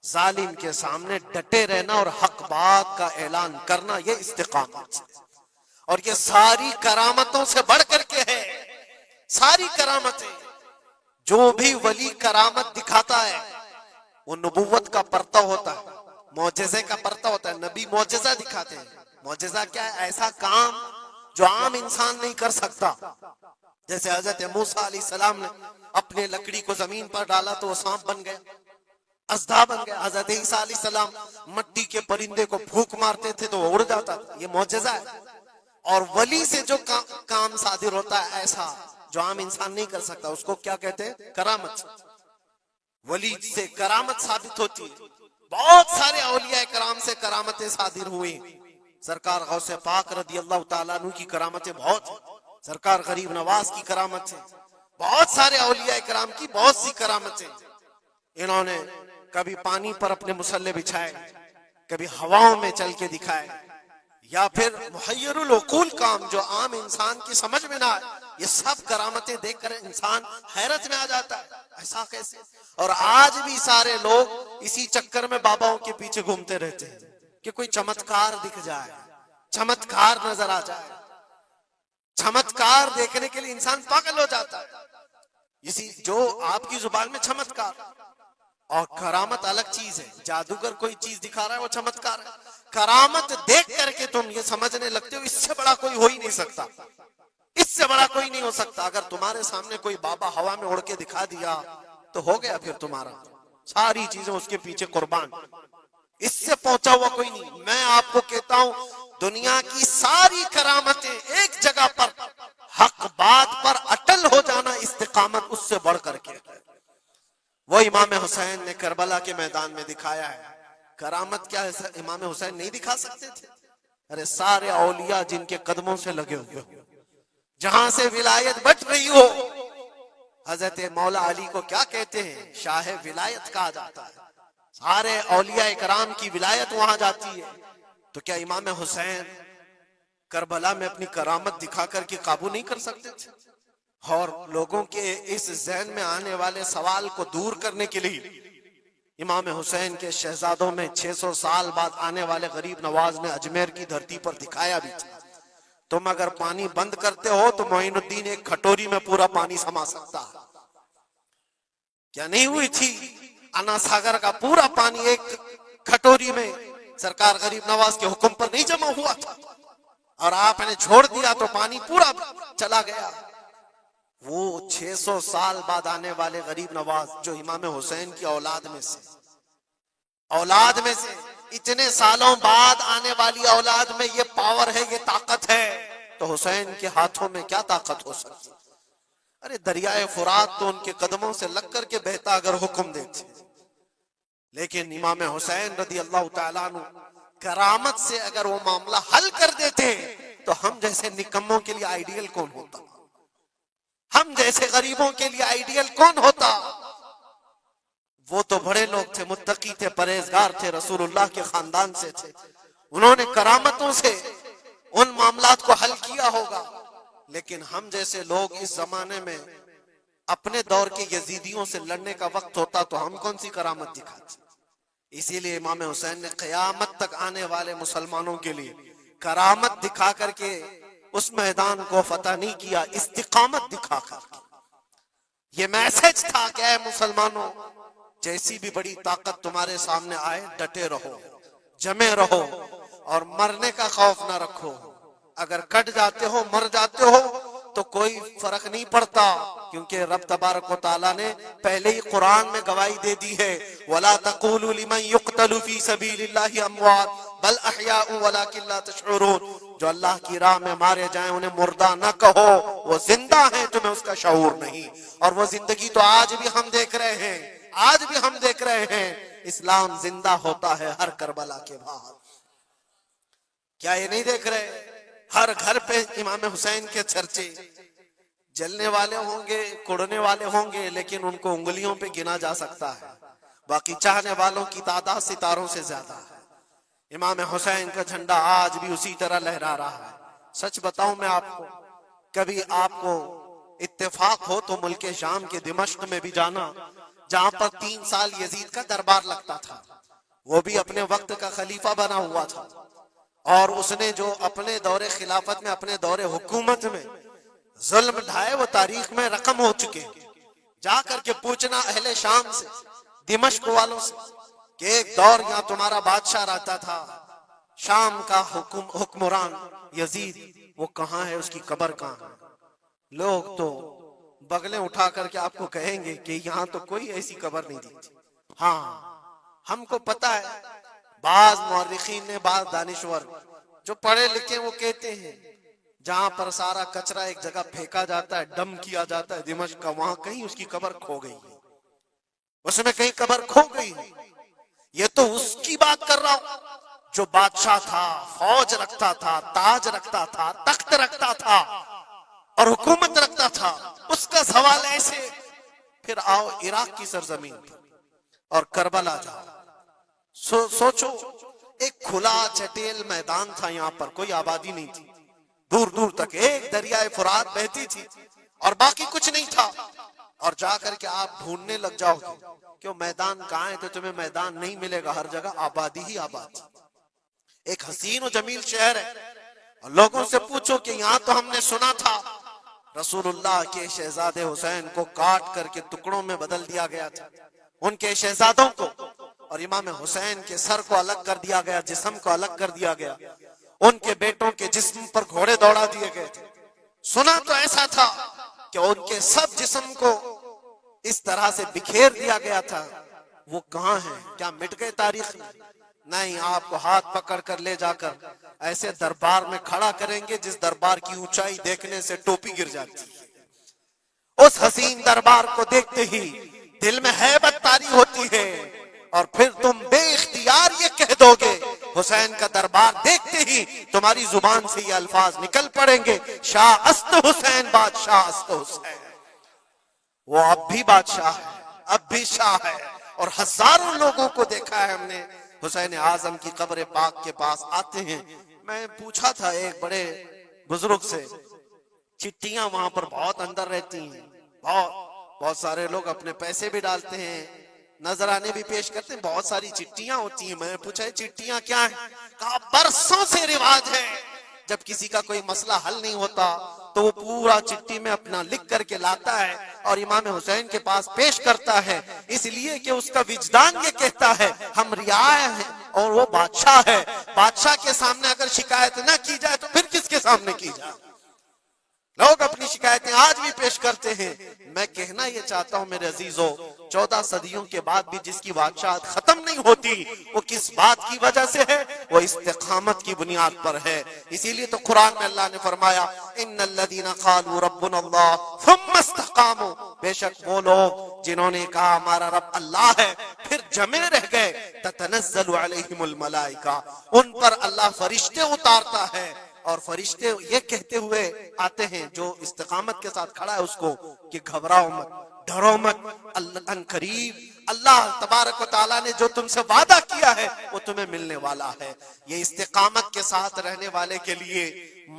ظالم کے سامنے ڈٹے رہنا اور حق بات کا اعلان کرنا، یہ استقامت ہے. اور یہ ساری کرامتوں سے بڑھ کر کے ہے. ساری کرامتیں، جو بھی ولی کرامت دکھاتا ہے وہ نبوت کا پرتو ہوتا ہے، معجزے کا پرتو ہوتا ہے. نبی معجزہ دکھاتے ہیں. معجزہ کیا ہے؟ ایسا کام جو عام انسان نہیں کر سکتا. جیسے حضرت موسیٰ علیہ السلام نے اپنے لکڑی کو زمین پر ڈالا تو وہ سانپ بن گیا، اژدھا بن گیا. حضرت عیسیٰ علیہ السلام مٹی کے پرندے کو پھونک مارتے تھے تو وہ اڑ جاتا تھا. یہ معجزہ ہے. اور ولی سے جو کام صادر ہوتا ہے ایسا جو عام انسان نہیں کر سکتا، اس کو کیا کہتے ہیں؟ کرامت. ولی سے کرامت ثابت ہوتی ہے. بہت سارے اولیاء کرام سے کرامتیں صادر ہوئی. سرکار غوث پاک رضی اللہ تعالیٰ عنہ کی کرامتیں بہت ہیں، سرکار غریب نواز کی کرامت ہے، بہت سارے اولیاء کرام کی بہت سی کرامتیں. انہوں نے کبھی پانی پر اپنے مصلے بچھائے، کبھی ہواؤں میں چل کے دکھائے، یا پھر محیر العقول کام جو عام انسان کی سمجھ میں نہ آئے، یہ سب کرامتیں دیکھ کر انسان حیرت میں آ جاتا ہے، ایسا کیسے؟ اور آج بھی سارے لوگ اسی چکر میں باباؤں کے پیچھے گھومتے رہتے ہیں کہ کوئی چمتکار دکھ جائے، چمتکار نظر آ جائے. چمتکار دیکھنے کے لیے انسان پاگل ہو جاتا ہے. اسی جو آپ کی زبان میں چمتکار اور کرامت الگ چیز ہے. جادوگر کوئی چیز دکھا رہا ہے وہ چمتکار ہے. کرامت دیکھ کر کے تم یہ سمجھنے لگتے ہو اس سے بڑا کوئی ہو ہی نہیں سکتا، اس سے بڑا کوئی نہیں ہو سکتا. اگر تمہارے سامنے کوئی بابا ہوا میں اڑ کے دکھا دیا تو ہو گیا پھر تمہارا، ساری چیزیں اس کے پیچھے قربان. اس سے پہنچا ہوا کوئی نہیں. میں آپ کو کہتا ہوں دنیا کی ساری کرامتیں ایک جگہ پر حق بات پر اٹل ہو جانا استقامت اس سے بڑھ کر کے. وہ امام حسین نے کربلا کے میدان میں دکھایا ہے. کرامت کیا ہے امام حسین نہیں دکھا سکتے تھے؟ ارے سارے اولیاء جن کے قدموں سے لگے ہوئے ہو، جہاں سے ولایت بٹ رہی ہو. حضرت مولا علی کو کیا کہتے ہیں؟ شاہ ولایت کہا جاتا ہے. سارے اولیاء کرام کی ولایت وہاں جاتی ہے. تو کیا امام حسین کربلا میں اپنی کرامت دکھا کر کے قابو نہیں کر سکتے تھے؟ اور لوگوں کے اس ذہن میں آنے والے سوال کو دور کرنے کے لیے امام حسین کے شہزادوں میں 600 سال بعد آنے والے غریب نواز نے اجمیر کی دھرتی پر دکھایا بھی تھا. تم اگر پانی بند کرتے ہو تو معین الدین ایک کھٹوری میں پورا پانی سما سکتا ہے. کیا نہیں ہوئی تھی؟ انا ساگر کا پورا پانی ایک کھٹوری میں سرکار غریب نواز کے حکم پر نہیں جمع ہوا تھا، اور آپ نے چھوڑ دیا تو پانی پورا چلا گیا. وہ 600 سال بعد آنے والے غریب نواز جو امام حسین کی اولاد میں سے اتنے سالوں بعد آنے والی اولاد میں یہ پاور ہے، یہ طاقت ہے، تو حسین کے ہاتھوں میں کیا طاقت ہو سکتی؟ ارے دریائے فرات تو ان کے قدموں سے لگ کر کے بہتا اگر حکم دیتے. لیکن امام حسین رضی اللہ تعالیٰ عنہ کرامت سے اگر وہ معاملہ حل کر دیتے تو ہم جیسے نکموں کے لیے آئیڈیل کون ہوتا؟ ہم جیسے غریبوں کے لیے آئیڈیل کون ہوتا؟ وہ تو بڑے لوگ تھے، متقی تھے، پرہیزگار تھے، رسول اللہ کے خاندان سے تھے. انہوں نے کرامتوں سے ان معاملات کو حل کیا ہوگا. لیکن ہم جیسے لوگ اس زمانے میں اپنے دور کے یزیدیوں سے لڑنے کا وقت ہوتا تو ہم کون سی کرامت دکھاتے؟ اسی لیے امام حسین نے قیامت تک آنے والے مسلمانوں کے لیے کرامت دکھا کر کے اس میدان کو فتح نہیں کیا، استقامت دکھا کر. یہ میسج تھا کہ اے مسلمانوں، جیسی بھی بڑی طاقت تمہارے سامنے آئے ڈٹے رہو، جمے رہو، اور مرنے کا خوف نہ رکھو. اگر کٹ جاتے ہو، مر جاتے ہو تو کوئی فرق نہیں پڑتا، کیونکہ رب تبارک و تعالیٰ نے پہلے ہی قرآن میں گواہی دے دی ہے وَلَا تَقُولُوا لِمَنْ يُقْتَلُ فِي سَبِيلِ اللَّهِ أَمْوَاتٌ بَلْ أَحْيَاءٌ وَلَكِنْ لَا تَشْعُرُونَ. جو اللہ کی راہ میں مارے جائیں انہیں مردہ نہ کہو، وہ زندہ ہیں، تمہیں اس کا شعور نہیں. اور وہ زندگی تو آج بھی ہم دیکھ رہے ہیں، آج بھی ہم دیکھ رہے ہیں. اسلام زندہ ہوتا ہے ہر کربلا کے بعد. کیا یہ نہیں دیکھ رہے؟ ہر گھر پہ امام حسین کے چرچے. جلنے والے ہوں گے، کڑنے والے ہوں گے، لیکن ان کو انگلیوں پہ گنا جا سکتا ہے. باقی چاہنے والوں کی تعداد ستاروں سے زیادہ ہے. امام حسین کا جھنڈا آج بھی اسی طرح لہرا رہا ہے. سچ بتاؤں میں آپ کو، کبھی آپ کو اتفاق ہو تو ملک شام کے دمشق میں بھی جانا، جہاں پر 3 سال یزید کا دربار لگتا تھا. وہ بھی اپنے وقت کا خلیفہ بنا ہوا تھا، اور اس نے جو اپنے دور خلافت میں، اپنے دور حکومت میں ظلم ڈھائے وہ تاریخ میں رقم ہو چکے. جا کر کے پوچھنا اہل شام سے، دمشق والوں سے، کہ ایک دور یہاں تمہارا بادشاہ رہتا تھا، شام کا حکمران یزید، وہ کہاں ہے، اس کی قبر کہاں ہے؟ لوگ تو بغلیں اٹھا کر کے آپ کو کہیں گے کہ یہاں تو کوئی ایسی قبر نہیں دی. ہاں ہم کو پتا ہے، بعض مورخین نے، بعض دانشور جو پڑھے لکھے وہ کہتے ہیں جہاں پر سارا کچرا ایک جگہ پھینکا جاتا ہے، ڈم کیا جاتا ہے دمشق کا، وہاں کہیں اس کی قبر کھو گئی ہے، اس میں کہیں قبر کھو گئی ہے. یہ تو اس کی بات کر رہا ہوں جو بادشاہ تھا، فوج رکھتا تھا، تاج رکھتا تھا، تخت رکھتا تھا اور حکومت رکھتا تھا، اس کا سوال ایسے. پھر آؤ عراق کی سرزمین پر اور کربلا جاؤ. سوچو، ایک کھلا چٹیل میدان تھا، یہاں پر کوئی آبادی نہیں تھی، دور دور تک ایک دریائے فرات بہتی تھی اور باقی کچھ نہیں تھا. اور جا کر کے آپ ڈھونڈنے لگ جاؤ گے کہ وہ میدان کہاں ہے، تو تمہیں میدان نہیں ملے گا، ہر جگہ آبادی ہی آبادی. ایک حسین و جمیل شہر ہے، اور لوگوں سے پوچھو کہ یہاں تو ہم نے سنا تھا رسول اللہ کے شہزادے حسین کو کاٹ کر کے ٹکڑوں میں بدل دیا گیا تھا، ان کے شہزادوں کو، اور امام حسین کے سر کو الگ کر دیا گیا، جسم کو الگ کر دیا گیا، ان کے بیٹوں کے جسم پر گھوڑے دوڑا دیے گئے تھے. سنا تو ایسا تھا کہ ان کے سب جسم کو اس طرح سے بکھیر دیا گیا تھا. وہ کہاں ہیں؟ کیا مٹ گئے تاریخ میں؟ نہیں، آپ کو ہاتھ پکڑ کر لے جا کر ایسے دربار میں کھڑا کریں گے جس دربار کی اونچائی دیکھنے سے ٹوپی گر جاتی ہے. اس حسین دربار کو دیکھتے ہی دل میں ہیبت طاری ہوتی ہے، اور پھر تم بے اختیار یہ کہہ دو گے، حسین کا دربار دیکھتے ہی تمہاری زبان سے یہ الفاظ نکل پڑیں گے، شاہ است حسین، بادشاہ است حسین. وہ اب بھی بادشاہ ہے، اب بھی شاہ ہے، اور ہزاروں لوگوں کو دیکھا ہے ہم نے حسین اعظم کی قبر پاک کے پاس آتے ہیں. میں پوچھا تھا ایک بڑے بزرگ سے، چٹیاں وہاں پر بہت اندر رہتی ہیں، بہت سارے لوگ اپنے پیسے بھی ڈالتے ہیں، نذرانے بھی پیش کرتے ہیں، بہت ساری چٹیاں ہوتی ہیں. میں نے پوچھا چٹیاں کیا ہیں؟ کہا برسوں سے رواج ہے، جب کسی کا کوئی مسئلہ حل نہیں ہوتا تو وہ پورا چٹی میں اپنا لکھ کر کے لاتا ہے اور امام حسین کے پاس پیش کرتا ہے، اس لیے کہ اس کا وجدان یہ کہتا ہے ہم رعایا ہیں اور وہ بادشاہ ہے. بادشاہ کے سامنے اگر شکایت نہ کی جائے تو پھر کس کے سامنے کی جائے؟ لوگ اپنی شکایتیں آج بھی پیش کرتے ہیں. میں کہنا یہ چاہتا ہوں میرے عزیزو، 14 صدیوں کے بعد بھی جس کی بادشاہت ختم نہیں ہوتی، وہ کس بات کی وجہ سے ہے؟ وہ استقامت کی بنیاد پر ہے. اسی لیے تو قرآن میں اللہ نے فرمایا ان الذین قالوا ربنا اللہ ثم استقاموا، بے شک وہ لوگ جنہوں نے کہا ہمارا رب اللہ ہے پھر جمے رہ گئے، تتنزل علیہم الملائکہ، ان پر اللہ فرشتے اتارتا ہے، اور فرشتے یہ کہتے ہوئے آتے ہیں جو استقامت کے ساتھ کھڑا ہے اس کو کہ گھبراؤ مت، ڈرو مت، ان قریب اللہ تبارک و تعالیٰ نے جو تم سے وعدہ کیا ہے وہ تمہیں ملنے والا ہے. یہ استقامت کے ساتھ رہنے والے کے لیے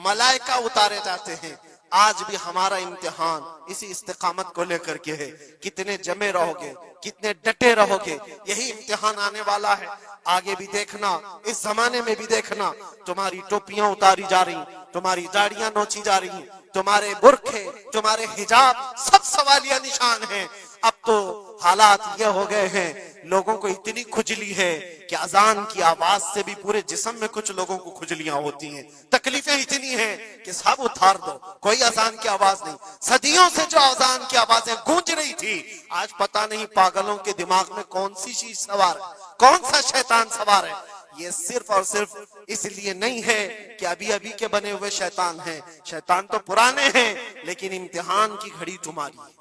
ملائکہ اتارے جاتے ہیں. آج بھی ہمارا امتحان اسی استقامت کو لے کر کے ہے، کتنے جمے رہو گے، کتنے ڈٹے رہو گے، یہی امتحان آنے والا ہے. آگے بھی دیکھنا، اس زمانے میں بھی دیکھنا، تمہاری ٹوپیاں اتاری جا رہی، تمہاری داڑیاں نوچی جا رہی، تمہارے برقعے، تمہارے حجاب سب سوالیہ نشان ہیں. اب تو حالات یہ ہو گئے ہیں، لوگوں کو اتنی کھجلی ہے کہ اذان کی آواز سے بھی پورے جسم میں کچھ لوگوں کو کھجلیاں ہوتی ہیں. تکلیفیں اتنی ہیں کہ سب اتار دو، کوئی اذان کی آواز نہیں. صدیوں سے جو اذان کی آوازیں گونج رہی تھی، آج پتہ نہیں پاگلوں کے دماغ میں کون سی چیز سوار ہے، کون سا شیطان سوار ہے. یہ صرف اور صرف اس لیے نہیں ہے کہ ابھی کے بنے ہوئے شیطان ہیں، شیطان تو پرانے ہیں، لیکن امتحان کی گھڑی تمہاری ہے.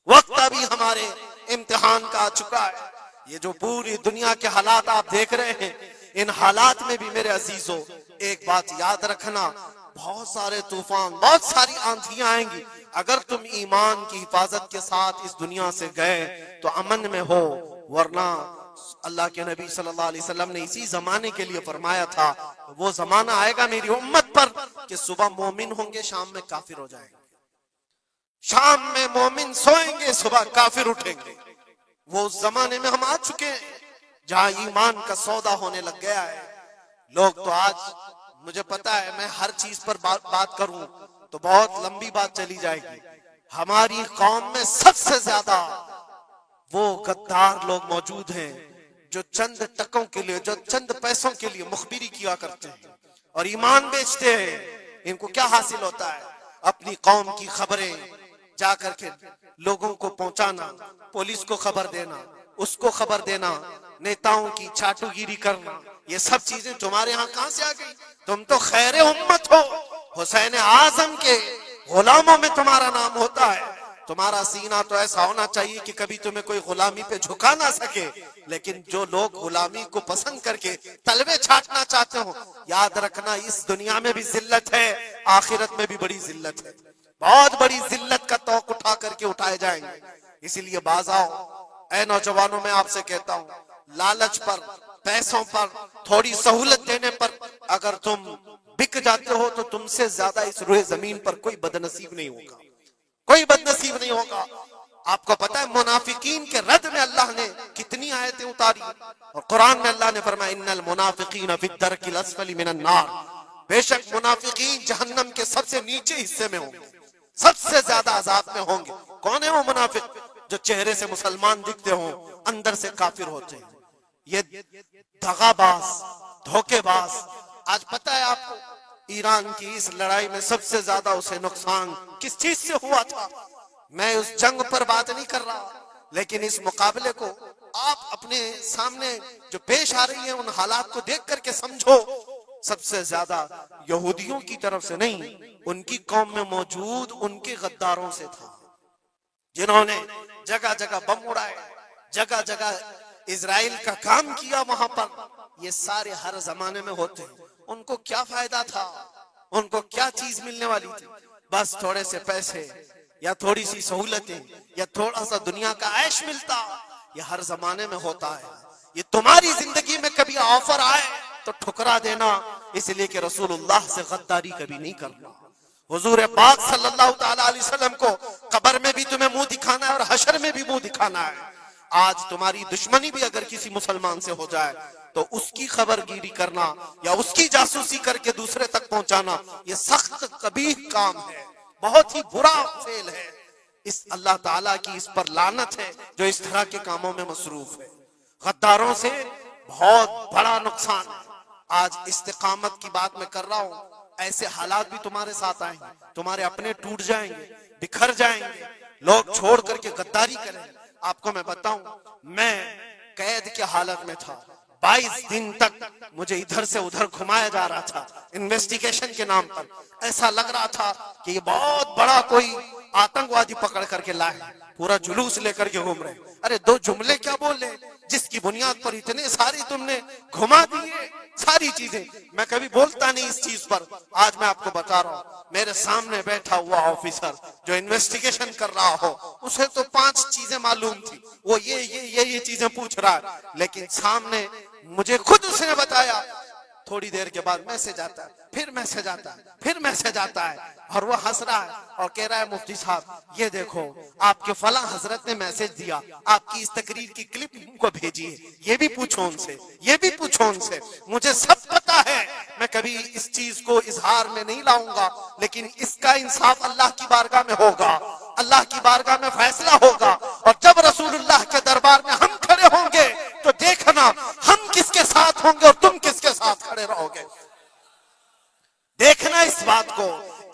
وقت ابھی ہمارے امتحان کا آ چکا ہے. یہ جو پوری دنیا کے حالات آپ دیکھ رہے ہیں، ان حالات میں بھی میرے عزیزو ایک بات یاد رکھنا، بہت سارے طوفان، بہت ساری آندھیاں آئیں گی. اگر تم ایمان کی حفاظت کے ساتھ اس دنیا سے گئے تو امن میں ہو، ورنہ اللہ کے نبی صلی اللہ علیہ وسلم نے اسی زمانے کے لیے فرمایا تھا وہ زمانہ آئے گا میری امت پر کہ صبح مومن ہوں گے، شام میں کافر ہو جائیں گے. شام میں مومن سوئیں گے، صبح کافر اٹھیں گے. وہ اس زمانے میں ہم آ چکے ہیں جہاں ایمان کا سودا ہونے لگ گیا ہے. لوگ تو آج، مجھے پتا ہے میں ہر چیز پر بات کروں تو بہت لمبی بات چلی جائے گی. ہماری قوم میں سب سے زیادہ وہ غدار لوگ موجود ہیں جو چند ٹکوں کے لیے، جو چند پیسوں کے لیے مخبری کیا کرتے ہیں اور ایمان بیچتے ہیں. ان کو کیا حاصل ہوتا ہے؟ اپنی قوم کی خبریں جا کر کے لوگوں کو پہنچانا، پولیس کو خبر دینا، اس کو خبر دینا، نیتاؤں کی چاٹو گیری کرنا. یہ سب چیزیں تمہارے ہاں کہاں سے آ گئی؟ تم تو خیر امت ہو، حسین اعظم کے غلاموں میں تمہارا نام ہوتا ہے. تمہارا سینہ تو ایسا ہونا چاہیے کہ کبھی تمہیں کوئی غلامی پہ جھکا نہ سکے. لیکن جو لوگ غلامی کو پسند کر کے تلوے چھاٹنا چاہتے ہو، یاد رکھنا اس دنیا میں بھی ذلت ہے، آخرت میں بھی بڑی ذلت ہے. بہت بڑی ذلت کا توق اٹھا کر کے اٹھائے جائیں گے. اسی لیے باز آؤ اے نوجوانوں، میں آپ سے کہتا ہوں، لالچ پر، پیسوں پر، تھوڑی سہولت دینے پر اگر تم بک جاتے ہو تو تم سے زیادہ اس روئے زمین پر کوئی بدنصیب نہیں ہوگا، کوئی بدنصیب نہیں ہوگا. آپ کو پتا ہے منافقین کے رد میں اللہ نے کتنی آیتیں اتاری، اور قرآن میں اللہ نے فرمایا ان المنافقین فی الدرک الاسفل من النار، بے شک منافقین جہنم کے سب سے نیچے حصے میں ہوں گے، سب سے زیادہ عذاب میں ہوں گے. کون ہے وہ منافق؟ جو چہرے سے مسلمان دکھتے ہوں اندر سے کافر ہوتے ہیں. یہ دغا باز، دھوکے باز. آج پتہ ہے آپ کو ایران کی اس لڑائی میں سب سے زیادہ اسے نقصان کس چیز سے ہوا تھا؟ میں اس جنگ پر بات نہیں کر رہا، لیکن اس مقابلے کو آپ اپنے سامنے جو پیش آ رہی ہیں ان حالات کو دیکھ کر کے سمجھو. سب سے زیادہ یہودیوں کی طرف سے نہیں، ان کی قوم میں موجود ان کے غداروں سے تھا، جنہوں نے جگہ جگہ بم اڑائے، جگہ جگہ اسرائیل کا کام کیا وہاں پر. یہ سارے ہر زمانے میں ہوتے ہیں. ان کو کیا فائدہ تھا؟ ان کو کیا چیز ملنے والی تھی؟ بس تھوڑے سے پیسے یا تھوڑی سی سہولتیں یا تھوڑا سا دنیا کا عیش ملتا. یہ ہر زمانے میں ہوتا ہے. یہ تمہاری زندگی میں کبھی آفر آئے تو ٹھکرا دینا، اس لیے کہ رسول اللہ سے غداری کبھی نہیں کرنا. حضور پاک صلی اللہ تعالی علیہ وسلم کو قبر میں بھی تمہیں منہ دکھانا ہے اور حشر میں بھی منہ دکھانا ہے. آج تمہاری دشمنی بھی اگر کسی مسلمان سے ہو جائے تو اس کی خبر گیری کرنا یا اس کی جاسوسی کر کے دوسرے تک پہنچانا، یہ سخت قبیح کام ہے، بہت ہی برا فعل ہے. اس اللہ تعالیٰ کی اس پر لعنت ہے جو اس طرح کے کاموں میں مصروف ہے. غداروں سے بہت بڑا نقصان ہے. آج استقامت کی بات میں کر رہا ہوں، ایسے حالات بھی تمہارے ساتھ آئیں گے، تمہارے اپنے ٹوٹ جائیں گے، بکھر جائیں گے، لوگ چھوڑ کر کے غداری کریں. آپ کو میں بتاؤں، میں قید کے حالت میں تھا، 22 دن تک مجھے ادھر سے ادھر گھمایا جا رہا تھا انویسٹیگیشن کے نام پر. ایسا لگ رہا تھا کہ یہ بہت بڑا کوئی آتنکوادی پکڑ کر کے لائے، پورا جلوس لے کر کے گھوم رہے. ارے دو جملے کیا بولے جس کی بنیاد پر اتنے ساری تم نے گھما دیے ساری چیزیں. میں کبھی بولتا نہیں اس چیز پر. آج میں آپ کو بتا رہا ہوں، میرے سامنے بیٹھا ہوا آفیسر جو انویسٹیگیشن کر رہا ہو، اسے تو 5 چیزیں معلوم تھی، وہ یہ چیزیں پوچھ رہا ہے، لیکن سامنے مجھے خود اس نے بتایا. تھوڑی دیر کے بعد میسج آتا ہے، پھر میسج آتا ہے، پھر میسج آتا ہے، اور وہ ہنس رہا ہے اور کہہ رہا ہے مفتی صاحب یہ دیکھو آپ کے فلاں حضرت نے میسج دیا، آپ کی اس تقریر کی کلپ ان کو بھیجیے، یہ بھی پوچھو ان سے، یہ بھی پوچھو ان سے. مجھے سب پتا ہے، میں کبھی اس چیز کو اظہار میں نہیں لاؤں گا، لیکن اس کا انصاف اللہ کی بارگاہ میں ہوگا، اللہ کی بارگاہ میں فیصلہ ہوگا. اور جب رسول اللہ کے دربار میں ہم کھڑے ہوں گے تو دیکھنا ہم کس کے ساتھ ہوں گے اور تم کس کے ساتھ کھڑے رہو گے. دیکھنا اس بات کو.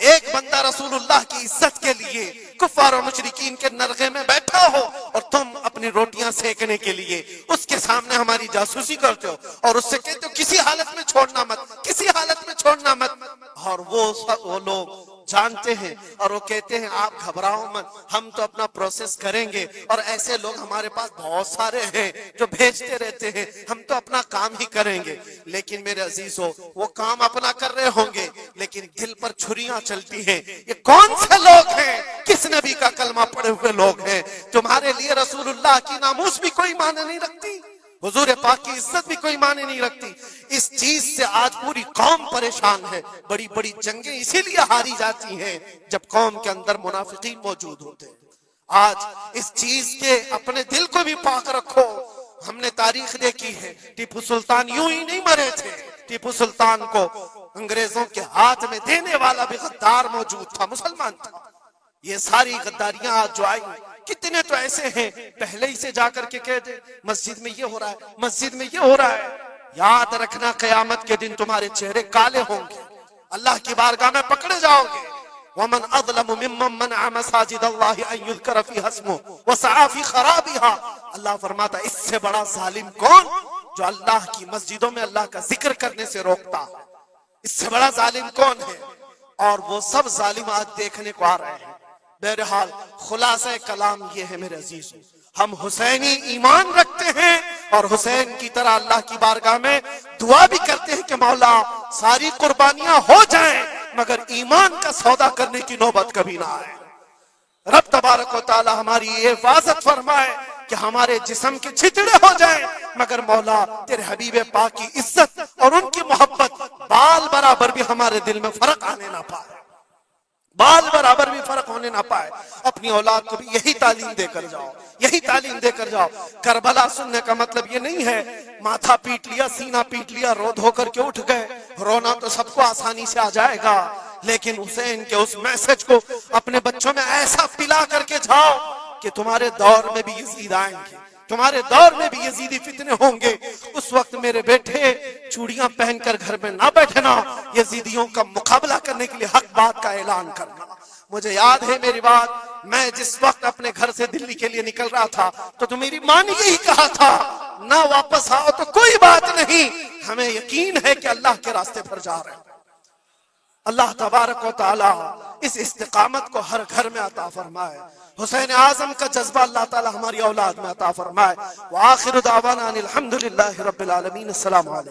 ایک بندہ رسول اللہ کی عزت کے لیے کفار و مشرکین کے نرغے میں بیٹھا ہو اور تم اپنی روٹیاں سیکنے کے لیے اس کے سامنے ہماری جاسوسی کرتے ہو اور اس سے کہتے ہو کسی حالت میں چھوڑنا مت، کسی حالت میں چھوڑنا مت. اور وہ لوگ جانتے ہیں اور وہ کہتے ہیں آپ گھبراؤ مت، ہم تو اپنا پروسیس کریں گے. اور ایسے لوگ ہمارے پاس بہت سارے ہیں جو بھیجتے رہتے ہیں، ہم تو اپنا کام ہی کریں گے. لیکن میرے عزیزو، وہ کام اپنا کر رہے ہوں گے لیکن دل پر چھریاں چلتی ہیں. یہ کون سے لوگ ہیں؟ کس نبی کا کلمہ پڑے ہوئے لوگ ہیں؟ تمہارے لیے رسول اللہ کی ناموس بھی کوئی معنی نہیں رکھتی، حضور پاک کی عزت بھی کوئی معنی نہیں رکھتی. اس چیز سے آج پوری قوم پریشان ہے. بڑی بڑی جنگیں اسی لیے ہاری جاتی ہیں جب قوم کے اندر منافقین موجود ہوتے ہیں. آج اس چیز کے اپنے دل کو بھی پاک رکھو. ہم نے تاریخ دیکھی ہے، ٹیپو سلطان یوں ہی نہیں مرے تھے. ٹیپو سلطان کو انگریزوں کے ہاتھ میں دینے والا بھی غدار موجود تھا، مسلمان تھا. یہ ساری غداریاں آج جو آئی، کتنے تو ایسے ہیں پہلے ہی سے جا کر کے کہہ دے مسجد میں یہ ہو رہا ہے، مسجد میں یہ ہو رہا ہے. یاد رکھنا قیامت کے دن تمہارے چہرے کالے ہوں گے، اللہ کی بارگاہ میں پکڑے جاؤ گے. وَمَنْ أَظْلَمُ مِمَّنْ مَنَعَ مَسَاجِدَ اللَّهِ أَنْ يُذْكَرَ فِيهَا اسْمُهُ وَسَعَى فِي خَرَابِهَا. اللہ فرماتا ہے اس سے بڑا ظالم کون جو اللہ کی مسجدوں میں اللہ کا ذکر کرنے سے روکتا ہے؟ اس سے بڑا ظالم کون ہے؟ اور وہ سب ظالم آج دیکھنے کو آ رہے ہیں. بہرحال خلاصہ کلام یہ ہے میرے عزیزو، ہم حسینی ایمان رکھتے ہیں اور حسین کی طرح اللہ کی بارگاہ میں دعا بھی کرتے ہیں کہ مولا ساری قربانیاں ہو جائیں مگر ایمان کا سودا کرنے کی نوبت کبھی نہ آئے۔ رب تبارک و تعالی ہماری یہ حفاظت فرمائے کہ ہمارے جسم کے چھتڑے ہو جائیں مگر مولا تیرے حبیب پاک کی عزت اور ان کی محبت بال برابر بھی ہمارے دل میں فرق آنے نہ پائے، بال برابر بھی فرق ہونے نہ پائے۔ اپنی اولاد کو بھی یہی تعلیم دے کر جاؤ، یہی تعلیم دے کر جاؤ۔ کربلا سننے کا مطلب یہ نہیں ہے ماتھا پیٹ لیا، سینہ پیٹ لیا، رو دھو کر کے اٹھ گئے۔ رونا تو سب کو آسانی سے آ جائے گا، لیکن حسین کے اس میسج کو اپنے بچوں میں ایسا پلا کر کے جاؤ کہ تمہارے دور میں بھی یزید آئیں گے، تمہارے دور میں بھی یزیدی فتنے ہوں گے۔ اس وقت میرے بیٹے چوڑیاں پہن کر گھر میں نہ بیٹھنا، یزیدیوں کا مقابلہ کرنے کے لیے حق بات کا اعلان کرنا۔ مجھے یاد ہے میری بات، میں جس وقت اپنے گھر سے دلی کے لیے نکل رہا تھا تو میری ماں نے یہی کہا تھا، نہ واپس آؤ تو کوئی بات نہیں، ہمیں یقین ہے کہ اللہ کے راستے پر جا رہے ہیں۔ اللہ تبارک و تعالی اس استقامت کو ہر گھر میں عطا فرمائے، حسین اعظم کا جذبہ اللہ تعالی ہماری اولاد میں عطا فرمائے۔ وآخر دعوانا ان الحمدللہ رب العالمین۔ السلام علیکم۔